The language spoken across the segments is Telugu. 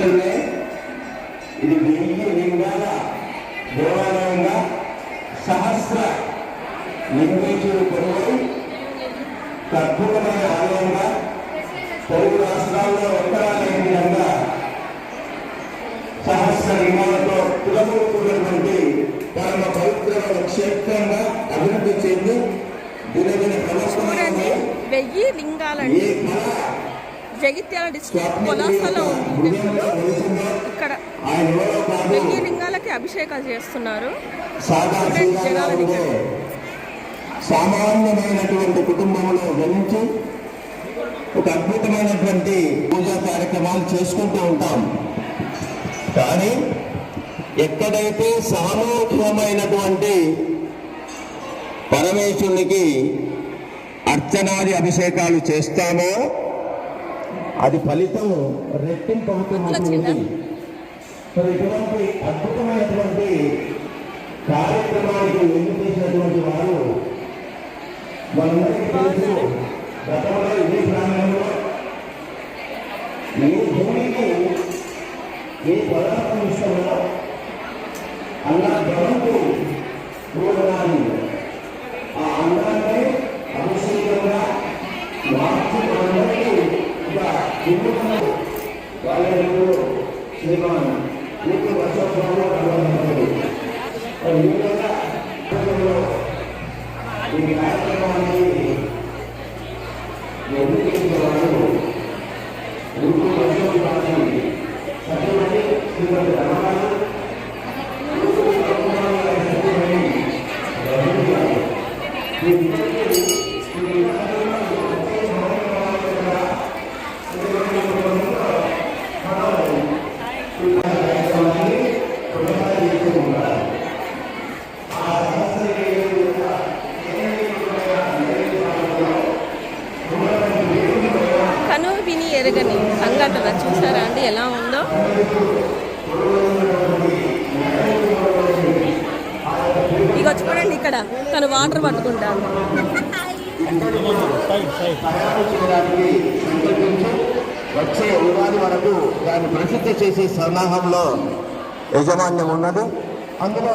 ఇది 1000 లింగాల దేవాలయంగా సహస్ర లింగేశ్వరుడు కొలువై అద్భుతమైన ఆలయంగా తెలుగు రాష్ట్రాల్లో ఎక్కడా లేని విధంగా సహస్ర లింగాలతో తులమూరుకున్నటువంటి పరమ పవిత్రమైన క్షేత్రంగా అభివృద్ధి చెంది దినదిన చూడండి 1000 లింగాలండి. జగిత్యాల డిస్ట్రిక్ట్ పొలాసలో ఉంది టెంపుల్. ఇక్కడ 1000 లింగాలకి అభిషేకాలు చేస్తున్నారు. సామాన్యమైనటువంటి కుటుంబంలో గణించి ఒక అద్భుతమైనటువంటి పూజా కార్యక్రమాలు చేసుకుంటూ ఉంటాం. కానీ ఎక్కడైతే సామూహికమైనటువంటి పరమేశ్వరునికి అర్చనాది అభిషేకాలు చేస్తామో అది ఫలితం రెట్టింపు అవుతుంది. ఇటువంటి అద్భుతమైనటువంటి కార్యక్రమానికి ఎన్నిక చేసినటువంటి వారు మనందరికీ తెలుసు. గతంలో ఇదే ప్రాంతంలో ఏ భూమికి ఏ పదార్థం ఇష్టమో అలా గమకు పూర్ణాన్ని ఆ అందాన్ని అభిషేకంగా మార్చి మనందరికీ వాళ్ళు శ్రీమాన్ వర్షోత్సవంలో ఈ కార్యక్రమాన్ని ఎన్నికలు వర్షోత్సవాన్ని సత్యమణి శ్రీమతి రమణాలు ఎరగని సంఘటన చూసారా అండి ఎలా ఉందో. ఇక చూడండి ఇక్కడ తను వాటర్ పట్టుకుంటాను. వచ్చే ఉగాది వరకు దాన్ని ప్రసిద్ధి చేసే సన్నాహంలో యాజమాన్యం ఉన్నది. అందులో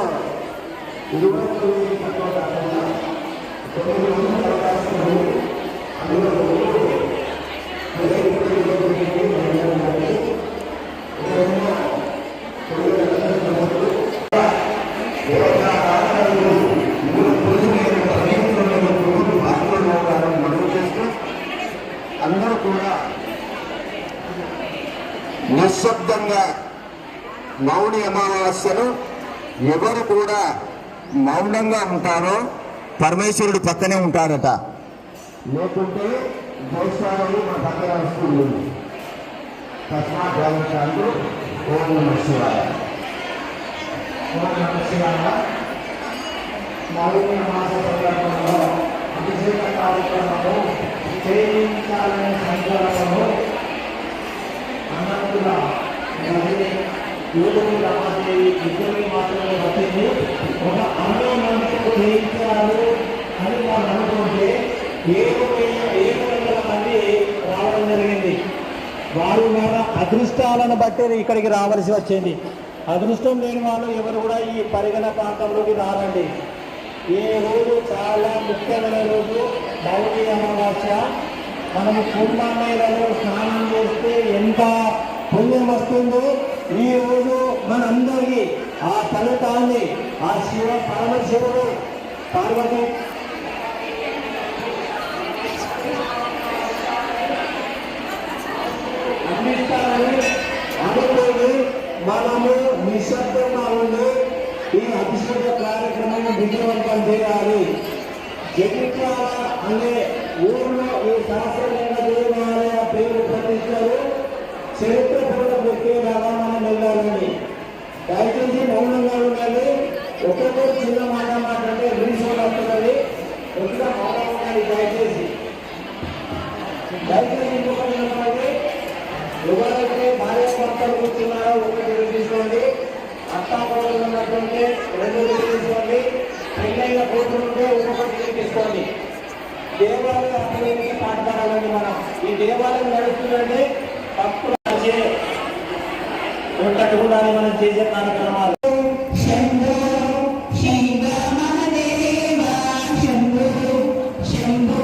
అందరూ కూడా నిశ్శబ్దంగా మౌని అమావాస్యను ఎవరు కూడా మౌనంగా ఉంటారో పరమేశ్వరుడు పక్కనే ఉంటారట. లేకుంటే దోషాలు మా పక్కన వస్తుంది. తస్మాత్ భావించాలు ఓం నమః శివాయ. ఓం నమః శివాయ. మౌని అమావాస సందర్భంలో అభిషేక కార్యక్రమము చేయించాలనే సంకల్పము అన్నట్టుగా యోగులు రమాదేవి ఇద్దరిని మాత్రమే వచ్చింది. ఒక అన్నం మనకు చేయించారు అని వాళ్ళు అనుకుంటే 7,000 మంది రావడం జరిగింది. వారు కూడా అదృష్టాలను బట్టి ఇక్కడికి రావాల్సి వచ్చింది. అదృష్టం లేని వాళ్ళు ఎవరు కూడా ఈ పరిగణ ప్రాంతంలోకి రారండి. ఈ రోజు చాలా ముఖ్యమైన రోజు మౌని అమావాస్య. మనము కుంభమేళలో స్నానం చేస్తే ఎంత పుణ్యం వస్తుందో ఈ రోజు మనందరికీ ఆ ఫలితాన్ని ఆ శివ పరమశివుడు పార్వతి అందిస్తారని అనుకోని మనము నిశ్శబ్దంగా ఉండి ఈ అభిషేక కార్యక్రమం విజయవంతం చేయాలి. జగిత్యాల అనే ఊరిలో ఈ శాస్త్రలింగ దేవాలయ పేరు ప్రతిష్టలు చరిత్ర కూడా పెట్టేలాగా మనం వెళ్ళాలండి. దయచేసి మౌనంగా ఉండాలి. ఒక్కొక్కరు చిన్న మాట మాట్లాడితే రీసోల్ అవుతున్నది. వచ్చిన మౌనం ఉండాలి. దయచేసి ఇంకొకటి చెప్పండి. ఎవరైతే భార్య భర్తలు కూర్చున్నారో ఒకటి తీసుకోండి. అత్తాకోడలు ఉన్నట్టుంటే 2 తీసుకోండి. పెళ్ళైన కూర్చుంటే ఒక్కొక్కటి తీసుకోండి. దేవాలయ అభివృద్ధికి పాటుపడాలండి. మనం ఈ దేవాలయం నడుస్తుందంటే భక్తులు ఉండకుండానే మనం చేసే కార్యక్రమాలు. శంభో శివ మహదేవ శంభో శంభో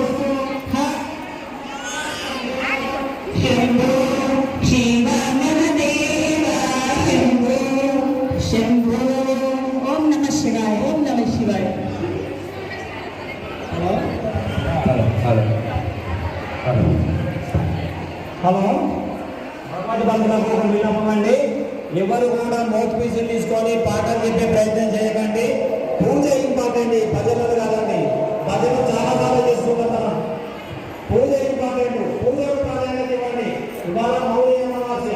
శంభో శివ మహదేవ శంభో శంభో. ఓం నమ శివాయ. ఓం నమ శివాయ. హలో హలో హలో హలో భగవద్ బంధువులకు ఒక విన్నపం అండి. ఎవరు కూడా మౌత్ పీసులు తీసుకొని పాటలు చెప్పే ప్రయత్నం చేయకండి. పూజ ఇంపార్టెంట్, భజనలు కాదండి. భజన చాలా సార్లు చేసుకుంటాం మనం. పూజ ఇంపార్టెంట్, పూజకు ప్రాధాన్యత ఇవ్వండి. ఇవాళ మౌలి అమావాస్య,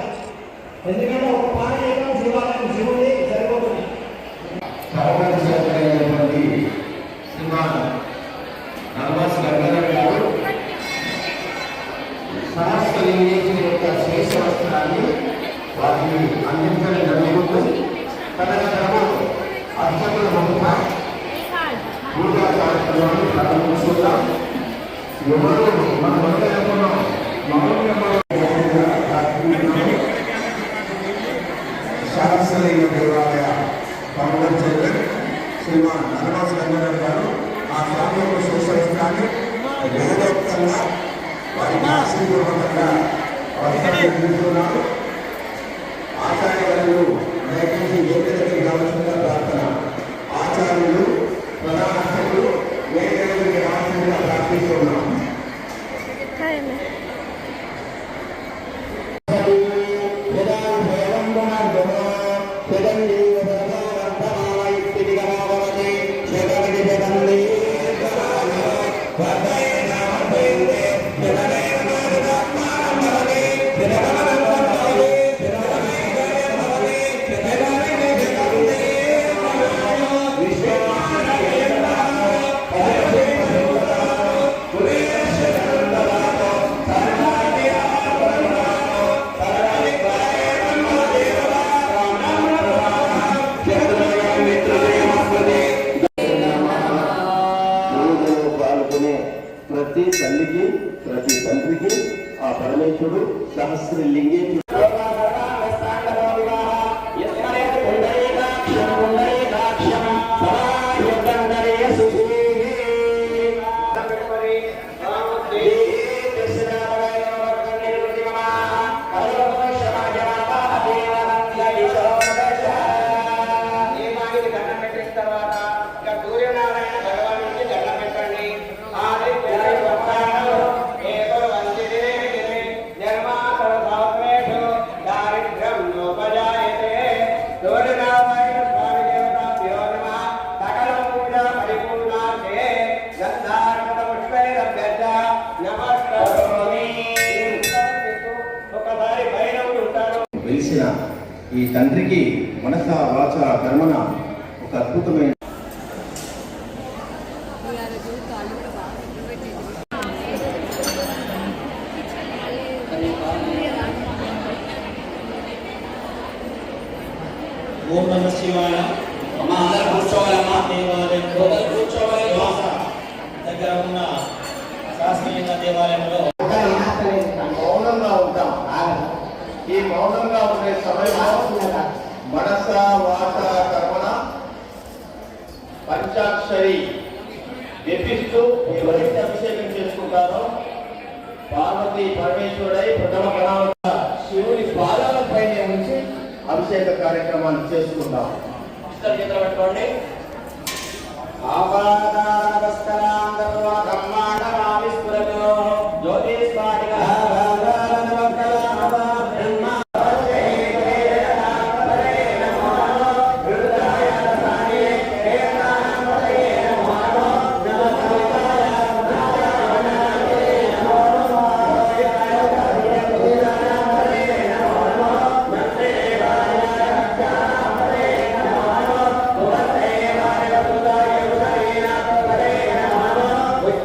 ఎందుకంటే ఒక పాట చేయడం శివాలయం శివుడి సరిపోతుంది. సర్వశక్తుడైనటువంటి శ్రీమాన్ నర్వాస్ గంగాధర్ గారు సహస్రలింగేశ్వరి యొక్క శేష వస్త్రాన్ని వాటిని అందించడం జరుగుతుంది. తదనంతరము అర్చకుల ముందుగా పూజా కార్యక్రమాన్ని ప్రారంభిస్తున్నాం. ఎవరు మన మొదలైన సహస్రలింగ దేవాలయ ఫౌండర్ చైర్మన్ శ్రీమాన్ నర్వాస్ గంగాధర్ గారు ఆ స్వామి యొక్క శేష వస్త్రాన్ని వేదోక్తంగా వారికి ఆశీర్వాదంగా వస్త్రాన్ని అందిస్తున్నారు. ఆచార్యులు దయచేసి వేదికకి రావాల్సిందిగా ప్రార్థన. ఆచార్యులు ప్రధాన అర్చకులు వేదికకి రావాల్సిందిగా ప్రార్థిస్తున్నాం. ప్రతి తల్లికి ప్రతి తండ్రికి ఆ పరమేశ్వరుడు సహస్రలింగేశ్వరుడు వెలిసిన ఈ తండ్రికి మనస వాచ కర్మన ఒక అద్భుతమైన ఓం నమ శివాయ. అమ్మ అందరూ కూర్చోవాలమ్మా. దేవాలయంలో కూర్చోవాలి. దగ్గర ఉన్న శాస్త్రీయ దేవాలయంలో మౌనంగా ఉంటాం. ఈ మౌనంగా ఉండే సమయంలో మనస వాచ కర్మన పంచాక్షరి జపిస్తూ ఎవరైతే అభిషేకం చేసుకుంటారో పార్వతి పరమేశ్వరుడై ప్రథమ గణాల శివుని పాదాల పైన ఉంచి అభిషేక కార్యక్రమాన్ని చేసుకుంటాం. పెట్టుకోండి.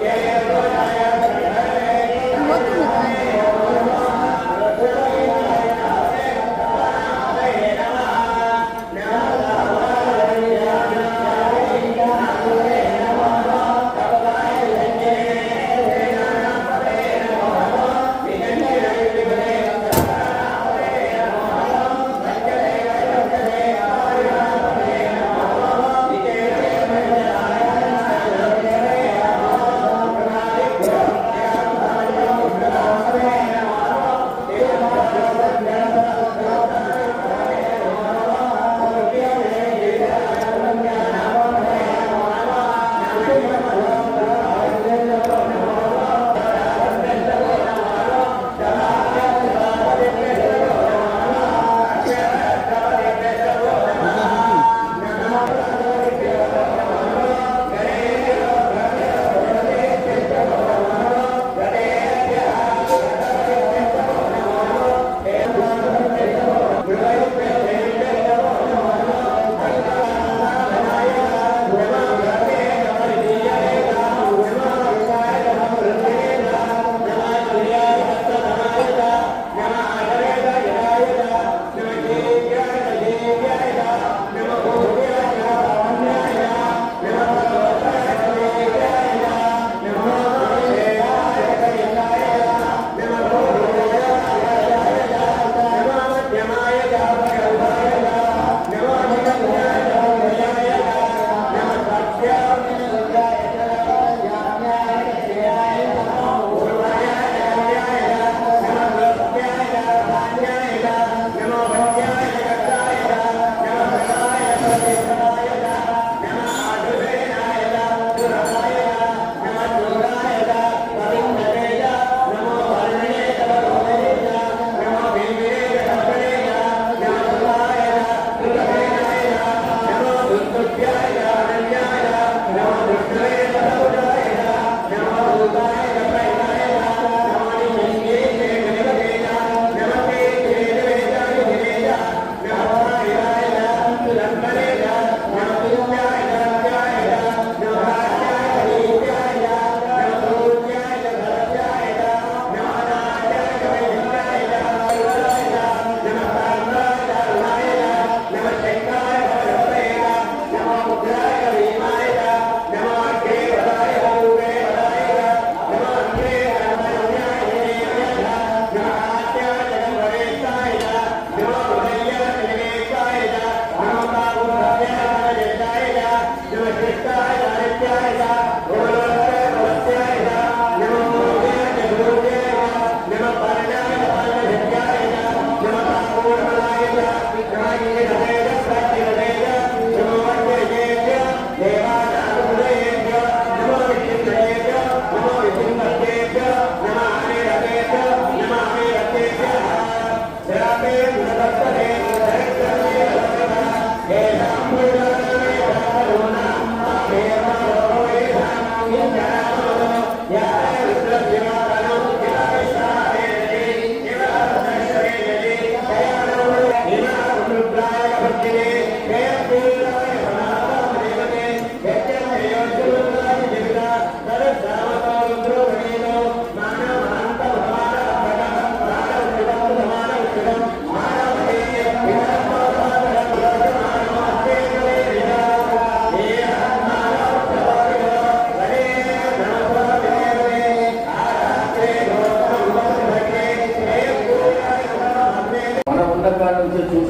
Yeah.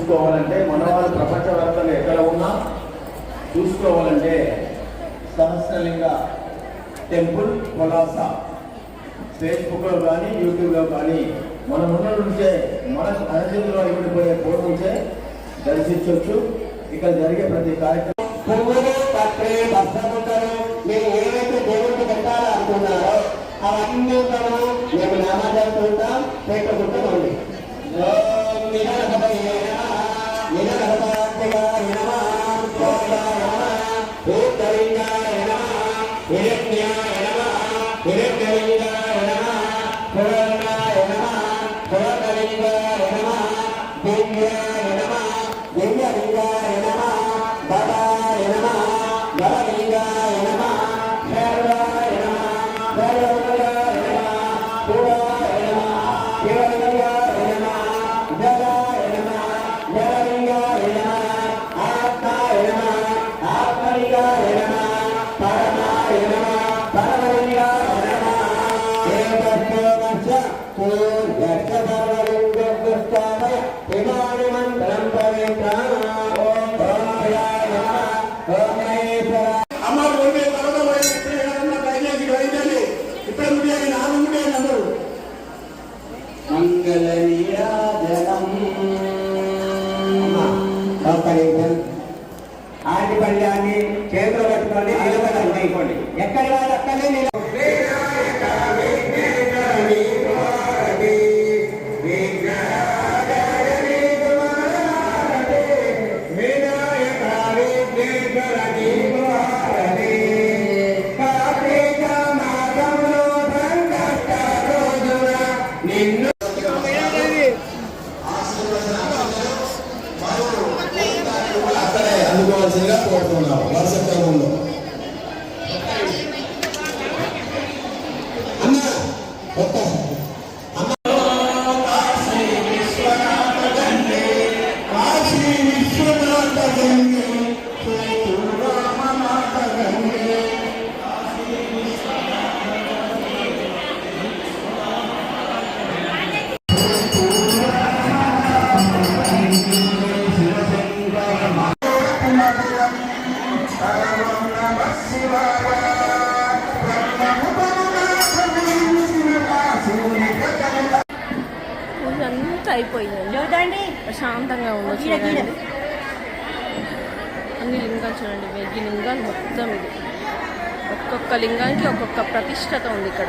చూసుకోవాలంటే మన వాళ్ళు ప్రపంచవ్యాప్తంగా ఎక్కడ ఉన్నా చూసుకోవాలంటే సహస్రలింగ టెంపుల్ కొలాస ఫేస్బుక్లో కానీ యూట్యూబ్లో కానీ మన ముందు నుంచే మన అరచేతిలో ఇమిడిపోయే ఫోన్ నుంచే దర్శించవచ్చు. ఇక్కడ జరిగే ప్రతి కార్యక్రమం పువ్వులు పత్రి బస్సముక్కలు మీరు ఏవైతే దేవుడికి పెట్టాలో అనుకున్నారో అవన్నీ కూడా మేము నామజపుకుంటాం పెట్టుకుంటూ ఉంది. ఆటి పళ్ళాన్ని చేతులు పట్టుకోండి, నిలబడండి. ఎక్కడి వాళ్ళు అక్కడే అందుకోవాల్సిందిగా కోరుతున్నాం. వరుస క్రమంలో అన్న ఒక్క పూజ అంతా అయిపోయిందండి. ప్రశాంతంగా ఉండదు చూడండి. అన్ని లింగాలు చూడండి, 1000 లింగాలు మొత్తం. ఇది ఒక్కొక్క లింగానికి ఒక్కొక్క ప్రతిష్టత ఉంది ఇక్కడ.